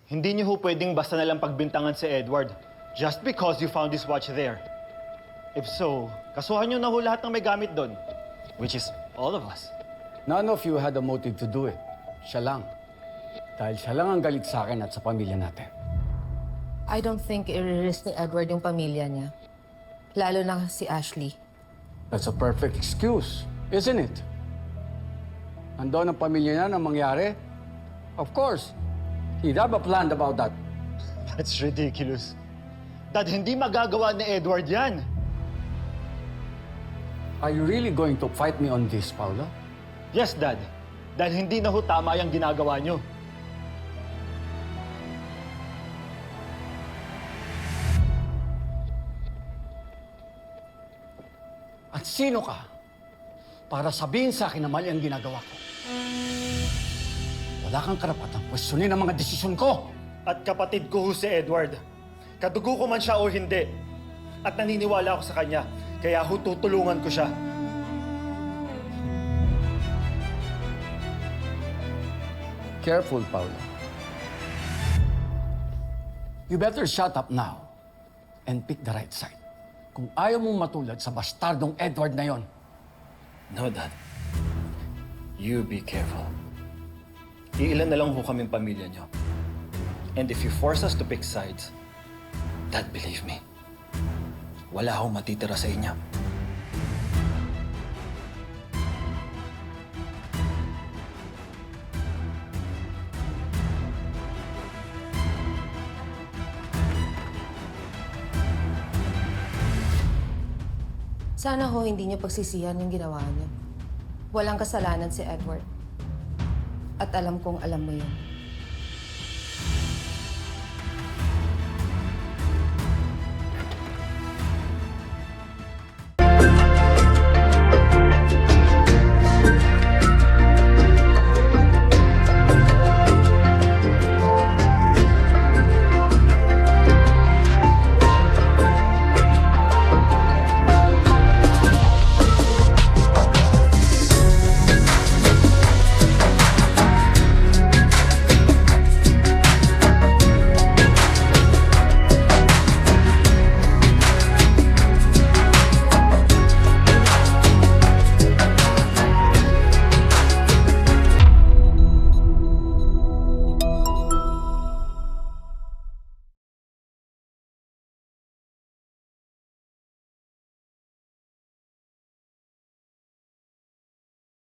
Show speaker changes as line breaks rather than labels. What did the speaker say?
Hindi niyo ho pwedeng basta nalang pagbintangan si Edward just because you found his watch there. If so, kasuhan niyo na ho lahat ng may gamit doon. Which is all of us.
None of you had a motive to do it. Siya lang. Dahil siya lang ang galit sa akin at sa pamilya natin.
I don't think i-risk ni Edward yung pamilya niya. Lalo na si Ashley.
That's a perfect excuse, isn't it? Nandoon ang pamilya niya na mangyari? Of course. He'd have a plan about that.
That's ridiculous. Dad, hindi magagawa ni Edward yan.
Are you really going to fight me on this, Paolo?
Yes, Dad. Dahil hindi na ho tama yung ginagawa niyo.
At sino ka para sabihin sa akin na mali ang ginagawa ko? Wala kang karapatang kwestiyonin ang mga desisyon ko.
At kapatid ko ho si Edward. Kadugo ko man siya o hindi. At naniniwala ako sa kanya. Kaya ho tutulungan ko siya.
Careful, Paolo. You better shut up now and pick the right side. Kung ayaw mong matulad sa bastardong Edward na yon.
No, Dad. You be careful. Iilan na lang ho kaming pamilya niyo. And if you force us to pick sides, Dad, believe me, wala akong matitira sa inyo.
Sana ho hindi niyo pagsisihan yung ginawa niyo. Walang kasalanan si Edward. At alam kong alam mo yun.